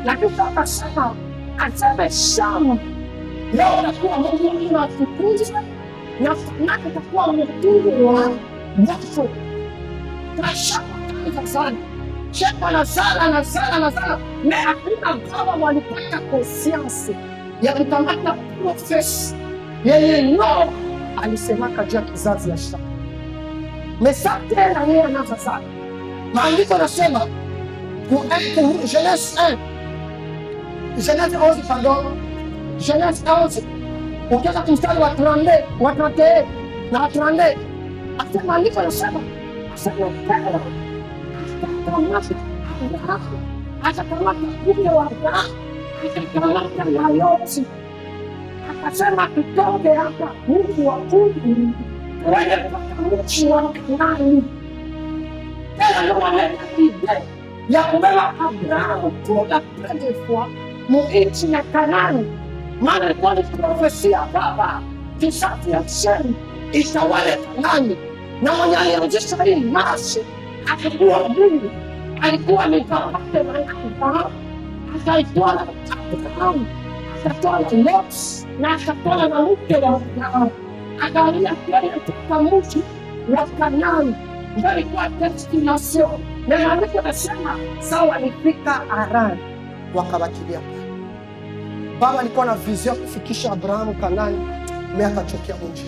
Lakini akasema, aseme Shamu, leo utakuwa Mungu anakutukuza na Kanaani atakuwa mtumwa wa watu. Na Shamu akaanza sana. Shamu anasala. Na hakuna baba walipata conscience ya kukamata profesi yenye Noa alisemaka juu ya kizazi ya Shamu. Mesa tena yeye anaanza sana. Maandiko yanasema Genesis 11 ukianza mstari wa 30 na 30 asema maandiko yanasema akakamata kume wa Abrahamu, akakamata Nayoti, akasema tutoke hapa mji wa Uru tuende mpaka mji wa Kanaani. Tena ndio waleta idea ya kubeba Abrahamu kula pande fois mu nchi ya Kanaani, maana ilikuwa ni profesia baba kizazi ya Shemu itawale Kanaani, na mwenye alianzisha hii nasi akikuwa Mungu alikuwa ni babake na Abrahamu, akaitwala Abrahamu, akatwala Lot na akatwala na mke wa Abrahamu, akahamia kwenda katika mji wa Kanaani. Ndio ilikuwa destination. Na maandiko yanasema sawa alifika Harani wakabakilia pale. Baba alikuwa na vision kufikisha Abrahamu Kanaani, mimi akachokea mji.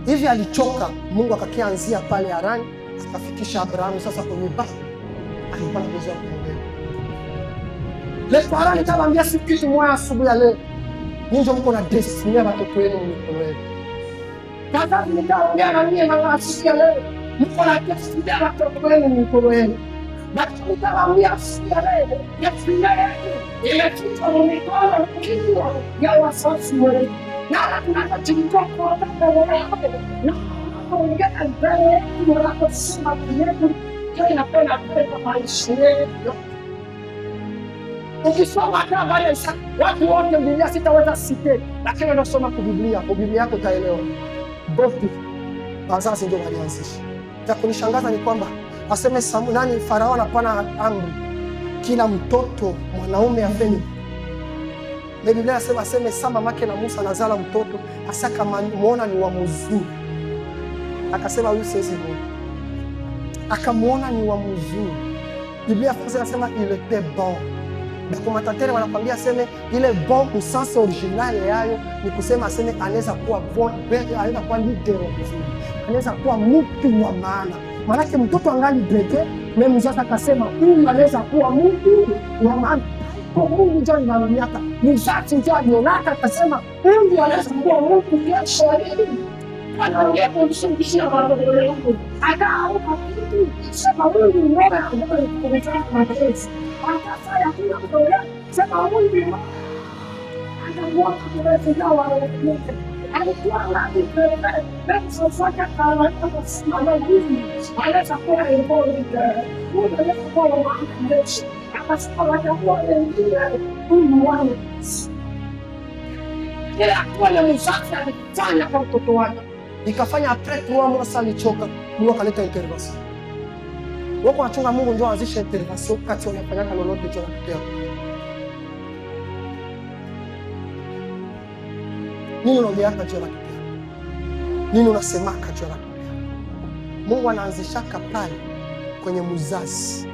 Hivi alichoka, Mungu akakianzia pale Harani, akafikisha Abrahamu sasa kwenye baba. Alikuwa na vision kuongea. Leo Harani nitawaambia siku kitu moja asubuhi ya leo. Ninjo mko na destiny ya watoto wenu mkono wenu. Kama nitaongea na mimi na asubuhi ya leo, mko na destiny ya watoto wenu mkono wenu. Lakini nitawaambia asubuhi ya leo, destiny yenu imefika mikono kichwa ya wazazi wenu. Na tunataka kwa baba yao. Na kuongea mbele tunaposema yetu tunapenda kwa maisha yetu. Ukisoma habari ya watu wote Biblia sitaweza site, lakini unasoma kwa Biblia yako utaelewa. Both wazazi ndio walianzisha. Cha kunishangaza ni kwamba aseme nani Farao anapana amri kila mtoto mwanaume afanye. Biblia inasema aseme sama make na Musa anazala mtoto asaka muona ni wa mzuri. Akasema huyu siwezi. akamwona ni wa mzuri. Biblia Française inasema il était bon. Bakomatateri wanakwambia aseme ile bon usansi original yayo ni kusema aseme anaweza kuwa bon, anaweza kuwa leader mzuri, anaweza kuwa mtu wa maana. Maanake mtoto angali breke, mimi mzazi akasema huyu anaweza kuwa mtu wa maana. Kwa Mungu ndio anamwambia, mzazi ndio alionaka akasema huyu anaweza kuwa mtu kesho hii. Anaongea kumshindishia watoto wangu. Akao kitu sema huyu ndio anataka kumfanya mapenzi. Akafanya kila kitu. Sema huyu ndio anakuwa kwa wao. Alikuwa ngapi pale? Sasa sasa kama kama hivi. Anaweza kuwa important. Huyu anaweza kuwa mama. Akasema watakuwa wengine. Huyu wangu. Kila kwa mzazi alifanya kwa mtoto wake. Ikafanya après 3 mois alichoka, Mungu akaleta intervention. Wako wachunga Mungu ndio anzisha intervention kati wanafanya lolote cha kutea. Nini unaongea hapa juu ya kutea? Nini unasema hapa juu ya kutea? Mungu anaanzisha pale kwenye mzazi.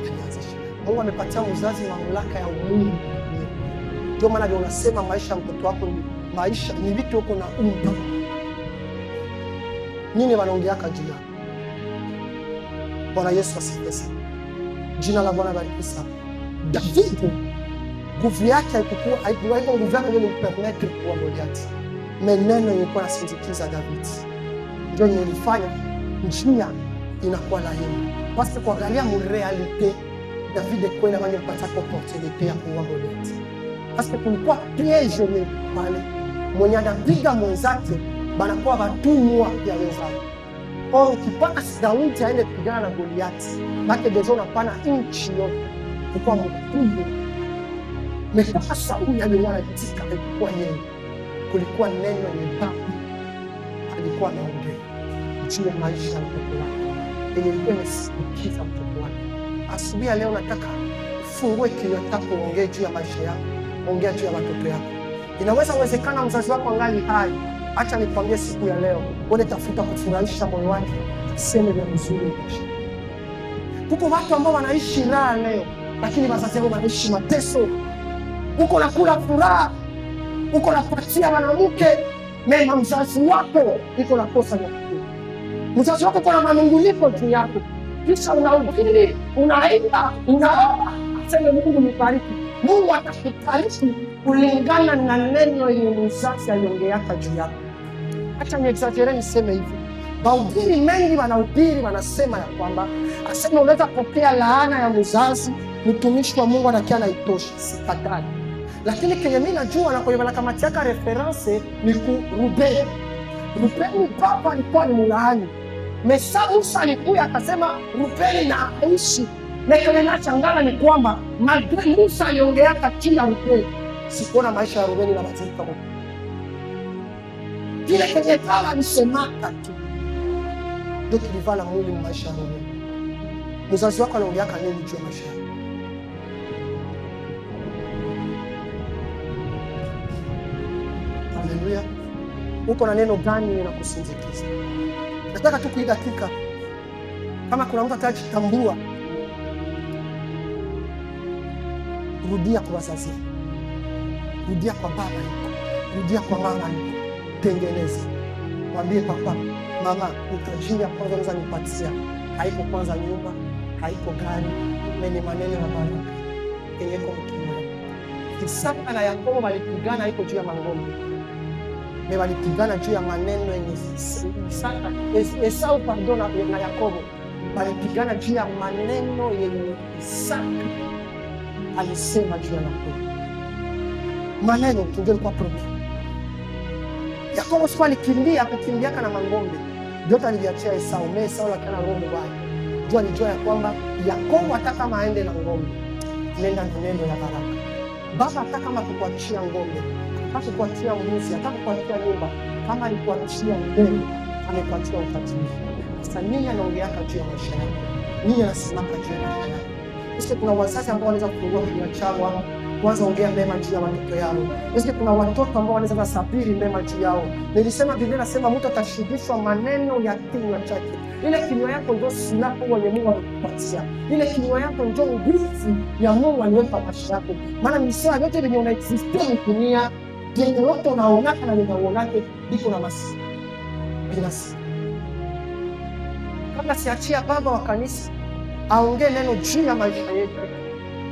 Anaanzisha. Mungu amepatia mzazi mamlaka ya umungu. Ndio maana ndio unasema maisha ya mtoto wako ni maisha ni vitu uko na umba. Nini wanaongeaka juu yako? Bwana Yesu asifiwe sana. Jina la Bwana barikiwe sana. David, nguvu yake haikuwa hivyo, nguvu yake ndio ilimpermettre kuwa Goliathi. Maneno yalikuwa yanasindikiza David. Ndio ilifanya njia inakuwa laini. Basi kuangalia mrealite David kwenda kwenye kupata opportunity ya kuwa Goliathi. Basi kulikuwa piège pale. Mwenye anapiga mwenzake banakuwa watumwa ya wenzao. Ukipata Daudi aende kupigana na Goliathi, maana dezo unapana nchi yote kwa mkubwa. Mepaka Sauli alikuwa anatika kwa yeye. Kulikuwa neno nyembamba alikuwa anaongea juu ya maisha ya mtoto wake. Ilikuwa inasikiza mtoto wake. Asubuhi ya leo nataka ufungue kinywa chako uongee juu ya maisha yako, ongea juu ya watoto wako. Inaweza uwezekana mzazi wako angali hai. Acha nikwambie siku ya leo, wewe tafuta kufurahisha moyo wake, sema vya mzuri. Kuko watu ambao wanaishi raha leo, lakini wazazi wao wanaishi mateso. Uko nakula furaha, uko napatia mwanamke mema, mzazi wako iko na kosa ya kukula. Mzazi wako kuna manunguniko juu yako, kisha unahubiri, unaimba, unaomba, aseme Mungu nibariki. Mungu atakubariki kulingana na neno yenye mzazi aliongeaka juu yako. Acha niexagere niseme hivi. Bahubiri mengi wanahubiri wanasema ya kwamba asema unaweza kupokea laana ya mzazi, mtumishi wa Mungu anakia na itoshi, sikatai. Lakini kenye mimi najua na kwa hivyo kamati yaka reference ni ku Rubeni. Rubeni baba alikuwa ni mlaani. Musa alikuja akasema Rubeni na aishi. Na kile nachangana ni kwamba Musa aliongea kati ya Rubeni. Sikuona maisha ya Rubeni na badilika huko. Kile kenye kama alisemaka tu ndio kilivala mwili maisha ya Rubeni. Mzazi wako anaongea nini juu ya maisha yako? Haleluya. Uko na neno gani linakusindikiza? Nataka tu kwa dakika kama kuna mtu atajitambua, rudia kwa wazazi, rudia kwa baba yako, rudia kwa mama yako, tengeneza. Mwambie papa, mama, utajiri kwanza unaweza nipatia. Haiko kwanza nyumba, haiko gari, ni maneno ya baraka. Kenyeko mkimya. Isaka na Yakobo walipigana haiko juu ya mangombe. Me walipigana juu ya maneno yenye Isaka, Esau pardon na Yakobo. Walipigana juu ya maneno yenye Isaka alisema juu ya Yakobo. Maneno ndio kwa problem. Yakobo sikuwa alikimbia akakimbiaka na mangombe. Yote aliachia Esau. Esau lakana roho mbaya. Ndio alijua ya kwamba Yakobo hata kama aende na ngombe, nenda na neno ya baraka. Baba hata kama kukuachia ngombe, hata kukuachia mbuzi, hata kukuachia nyumba, kama alikuachia mbele, amekuachia utakatifu. Sasa nini anaongeaka juu ya maisha yako? Nini anasimama juu ya maisha yako? Sisi kuna wazazi ambao wanaweza kufungua kinywa chao kwanza ongea mema juu ya watoto yao. Sisi kuna watoto ambao wanaweza kusafiri mema juu yao. Nilisema Biblia inasema mtu atashibishwa maneno ya kinywa chake. Ile kinywa yako ndio silaha yenye Mungu amekupatia. Ile kinywa yako ndio nguvu ya Mungu aliweka maisha yako. Maana misema yote yenye unaexistia dunia, yenye wote unaonaka na unaonake iko na masi. Binasi. Kabla siachia baba wa kanisa aongee neno juu ya maisha yetu.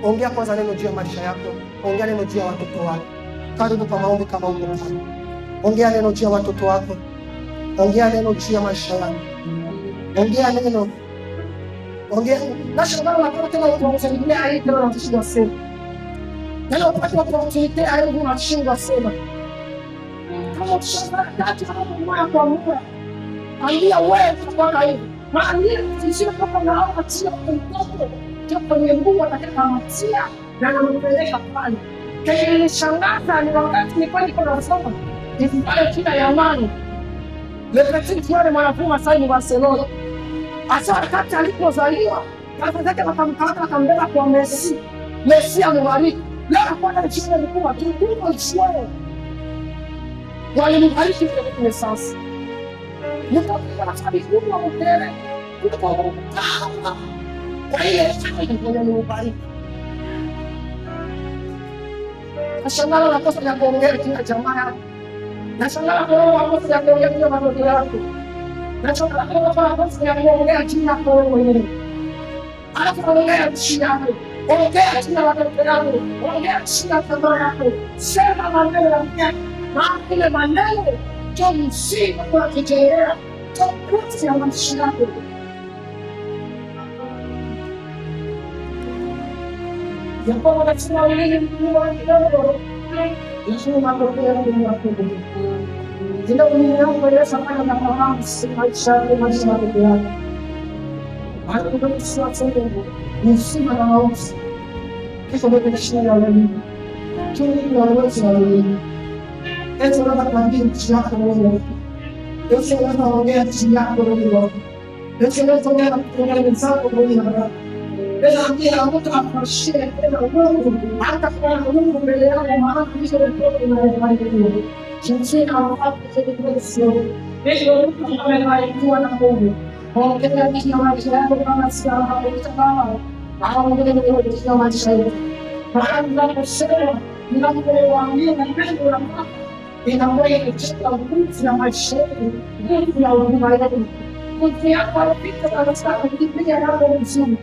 Ongea kwanza neno juu ya maisha yako. Ongea neno juu ya watoto wako. Karibu kwa maombi kama uko hapa. Ongea neno juu ya watoto wako. Ongea neno juu ya maisha yako. Ongea neno. Ongea. Na shangao na tena unaongea hii tena unashindwa sema. Neno upate opportunity hayo unashindwa sema. Kama ukishaka data kama moyo kwa moyo. Ambia wewe kwa hivi. Maana sisi kama nao atia mtoto. Kwenye Mungu atakayematia na nampeleka pale. Kilishangaza ni wakati nilikuwa niko nasoma Ismail kina ya amani. Le petit wale mwanafunzi sasa ni Barcelona. Asa wakati alipozaliwa, baba zake wakamkamata akambeba kwa Messi. Messi amembariki. Leo kwa nini chini mkubwa tu shule. Walimbariki kwa sasa. Ndio kwa sababu kubwa mbele. Kwa hiyo ni mbariki. Nashangaa na kosa ya kuongea kila jamaa. Nashangaa kwa kosa ya kuongea kila watoto wako. Nashangaa kwa kosa ya kuongea kila kwa wewe. Alafu ongea chini yako. Ongea chini ya watoto wako. Ongea chini ya baba yako. Sema maneno ya mke. Maana maneno ndio msingi wa kujenga. Ndio ya maisha yako. Yapo katika wili mkubwa kidogo. Yesu matokeo ya Mungu. Ndio Mungu Yesu afanya na fahamu maisha yako yako. Hapo ndio sio sio msima na mausi. Kesho ndio shida ya wewe. Chini ya wewe na wewe. Yesu anakuambia nchi yako wewe. Yesu anakuambia nchi yako wewe. Yesu anakuambia nchi yako wewe. Esa mira mtu afashie tena Mungu hata kwa Mungu mbele yako maana hizo ndio tunayofanya. Jinsi hapo sio. Ndio mtu anayekuwa na Mungu. Ongea kile maisha yako kama sio hapo sababu. Au ndio ndio maisha yako. Baada kusema ninapowaambia na neno la Mungu inamoja kuchukua nguvu ya maisha yako, nguvu ya huduma yako. Nguvu yako inapita kwa sababu kipiga hapo mzuri.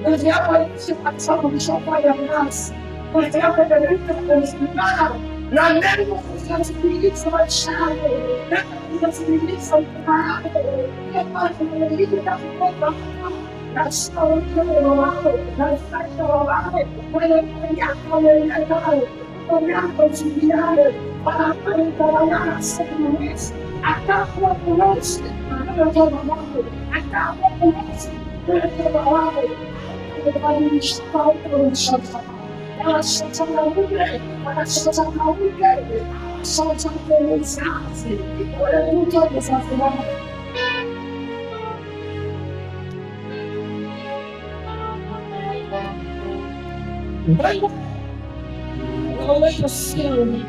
Nguvu yako inapita kwa mshoko ya mnasi. Nguvu yako inapita kwa msimama na neno kusikiliza maisha yako. Na kusikiliza huduma yako. Kwa sababu nilipita kwa na sio ndio wako na sio wako wewe yako wewe yako jibiane para para sisi atakuwa kunosi ndio mambo atakuwa kunosi ndio mambo kwa shaka kwa shaka na sasa na wewe na sasa na wewe sasa kwa sasa wewe ndio sasa Unaweza simu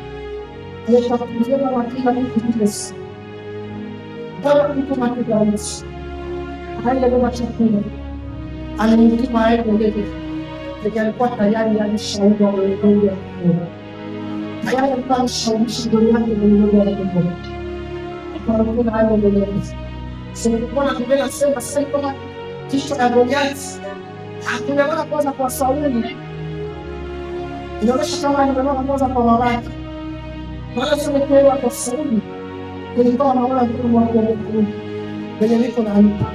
nitakuja na wakila mtu baba mtu mtakatifu haya ndio chakula alimtuma yeye ndio ndio alikuwa tayari alishauri wa Mungu haya alikuwa shawishi ndio yake ndio alikuwa kwa kuna hayo ndio sio kwa kubela sema kama kisha ya Goliath hakuelewa kwanza kwa Sauli. Inaonyesha kama nimeona kwanza kwa Malaki. Wala sio kwa Sauli. Nilikuwa naona mtu mmoja kwenye niko na mtu.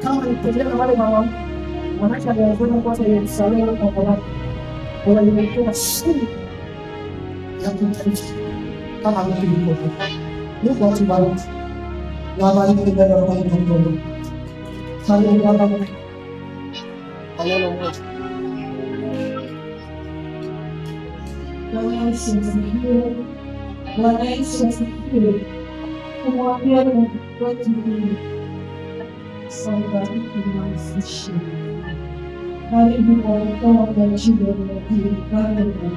Kama nipeleka wale mama wanaacha biashara kwanza ya Yerusalemu kwa Malaki. Wala nimekuwa siri ya kutaifa kama mtu yuko. Mungu atubariki. Na bariki ndani ya Mungu. Sana Baba. Maneno moja. Wanaishi wasifikiri kumwambia Mungu wetu mbili saubariki maisishi karibu kwa mkoa kwa jina la Mungu.